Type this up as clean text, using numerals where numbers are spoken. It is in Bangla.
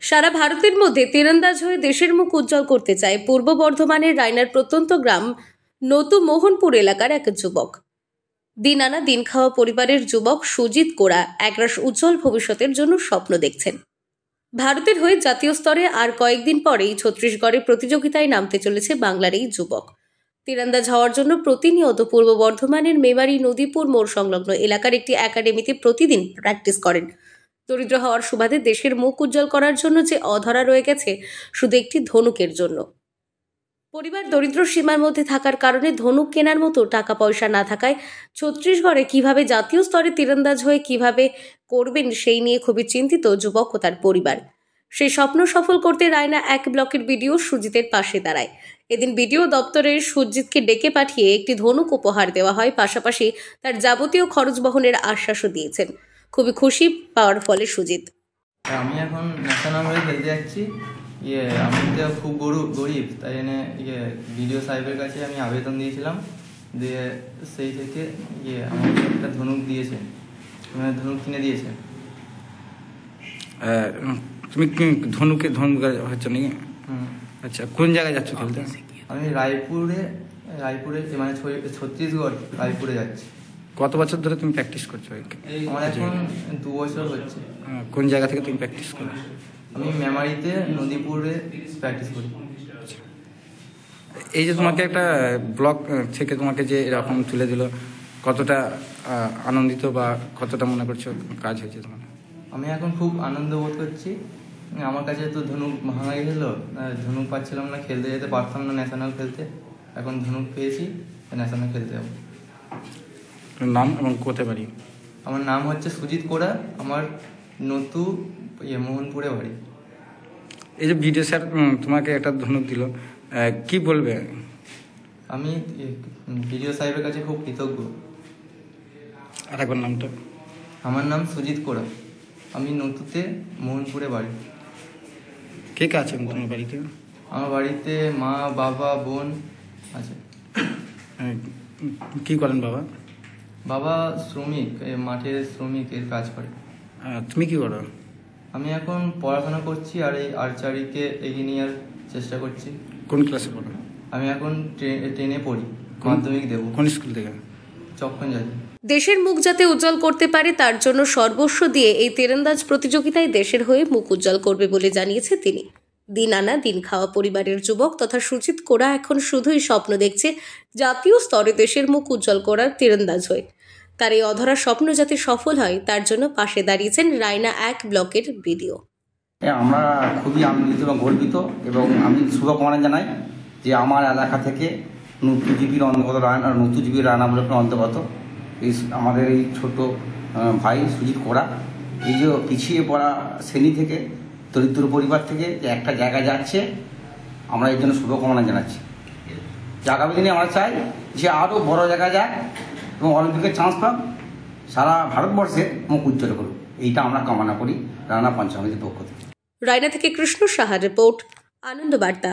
সারা ভারতের মধ্যে তীরন্দাজ হয়ে দেশের মুখ উজ্জ্বল করতে চায় পূর্ব বর্ধমানের রায়নার প্রত্যন্ত গ্রাম নতু মোহনপুর এলাকার এক যুবক। দিন আনা দিন খাওয়া পরিবারের যুবক সুজিত কোড়া একরাশ উজ্জ্বল ভবিষ্যতের জন্য স্বপ্ন দেখছেন। ভারতের হয়ে জাতীয় স্তরে আর কয়েকদিন পরেই ছত্তিশগড়ে প্রতিযোগিতায় নামতে চলেছে বাংলার এই যুবক। তীরন্দাজ হওয়ার জন্য প্রতিনিয়ত পূর্ব বর্ধমানের মেমারি নদীপুর মোড় সংলগ্ন এলাকার একটি একাডেমিতে প্রতিদিন প্র্যাকটিস করেন। দরিদ্র হওয়ার সুবাদে দেশের মুখ উজ্জ্বল করার জন্য যে অধরা রয়ে গেছে শুধু একটি ধনুকের জন্য। পরিবার দরিদ্র সীমার মধ্যে থাকার কারণে ধনুক কেনার মতো টাকা পয়সা না থাকায় ছত্তিশগড়ে কিভাবে জাতীয় স্তরে তীরন্দাজ হয়ে কিভাবে করবেন সেই নিয়ে খুবই চিন্তিত যুবক ও তার পরিবার। সেই স্বপ্ন সফল করতে রায়না 1 ব্লকের বিডিও সুজিতের পাশে দাঁড়ায়। এদিন বিডিও দপ্তরের সুজিতকে ডেকে পাঠিয়ে একটি ধনুক উপহার দেওয়া হয়, পাশাপাশি তার যাবতীয় খরচ বহনের আশ্বাসও দিয়েছেন। খুবই খুশি পাওয়ার ফলে সুজিত। আমি এখন ন্যাশনাল হয়ে খেলতে যাচ্ছি। আমি তো খুব গরিব, তাই জন্য বিডিও সাহেবের কাছে আমি আবেদন দিয়েছিলাম, দিয়ে সেই থেকে আমাকে একটা ধনুক দিয়েছে, ধনুক কিনে দিয়েছে। তুমি ধনুক হচ্ছে নাকি? আচ্ছা, কোন জায়গায় যাচ্ছ খেলতে? আমি রায়পুরে মানে ছত্তিশগড় রায়পুরে যাচ্ছি। কত বছর ধরে তুমি প্র্যাকটিস করছো? আমার এখন 2 বছর হচ্ছে। কোন জায়গা থেকে তুমি প্র্যাকটিস করো? আমি মেমারিতে নদীপুরে প্র্যাকটিস করি। এই যে তোমাকে একটা ব্লক থেকে তোমাকে যে এরকম তুলে দিল, কতটা আনন্দিত বা কতটা মনে করছো কাজ হয়েছে তোমার? আমি এখন খুব আনন্দ বোধ করছি। আমার কাছে তো ধনুক ভাঙাই হলো, ধনুক পাচ্ছিলাম না, খেলতে যেতে পারতাম না ন্যাশনাল খেলতে। এখন ধনুক পেয়েছি, ন্যাশনাল খেলতে যাবো। নাম এবং কোথায় বাড়ি? আমার নাম হচ্ছে সুজিত কোড়া, আমার নতু মোহনপুরে বাড়ি। এই যে বিডিও স্যার তোমাকে একটা ধনুক দিল, কি বলবে? আমি বিডিও সাহেবের কাছে খুব কৃতজ্ঞ। আর একবার নামটা? আমার নাম সুজিত কোড়া, আমি নতুতে মোহনপুরে বাড়ি। কে কে আছেন তোমার বাড়িতে? আমার বাড়িতে মা, বাবা, বোন আছে। কি করেন বাবা? বাবা শ্রমিক, মাঠের শ্রমিকের কাজ করে। তুমি কি করো? আমি এখন পড়াশোনা করছি আর এই আর্চারিকে এগিয়ে নেওয়ার চেষ্টা করছি। কোন ক্লাসে পড়ো? আমি এখন 10-এ পড়ি, মাধ্যমিক দেব। কোন স্কুল থেকে? চক্ষণ যাচ্ছি। দেশের মুখ যাতে উজ্জ্বল করতে পারে তার জন্য সর্বস্ব দিয়ে এই তীরন্দাজ প্রতিযোগিতায় দেশের হয়ে মুখ উজ্জ্বল করবে বলে জানিয়েছে তিনি। দিন আনা দিন খাওয়া পরিবারের যুবক তথা সুজিত কোড়া এখন শুধুই স্বপ্ন দেখছে জাতীয় স্তরে দেশের মুখ উজ্জ্বল করার তীরন্দাজ হয়ে। তার এই অধরা স্বপ্ন যাতে সফল হয় তার জন্য পাশে দাঁড়িয়েছেন রায়না 1 ব্লকের বিডিও। আমরা খুবই আনন্দিত এবং গর্বিত, এবং আমি শুভকামনা জানাই যে আমার এলাকা থেকে নতু জিবির অন্তর্গত নতু জিবির রায়না ব্লকের অন্তর্গত এই আমাদের এই ছোট ভাই সুজিত কোড়া এই যে পিছিয়ে পড়া শ্রেণী থেকে, দরিদ্র পরিবার থেকে যে একটা জায়গায় যাচ্ছে, আমরা এর জন্য শুভকামনা জানাচ্ছি। যে আগামী দিনে আমরা চাই যে আরও বড় জায়গায় যাক এবং অলিম্পিকের চান্স পাক, সারা ভারতবর্ষে মুখ উজ্জ্বল করুক, এইটা আমরা কামনা করি রায়না পঞ্চায়েতের পক্ষ থেকে। রায়না থেকে কৃষ্ণ সাহার রিপোর্ট, আনন্দ বার্তা।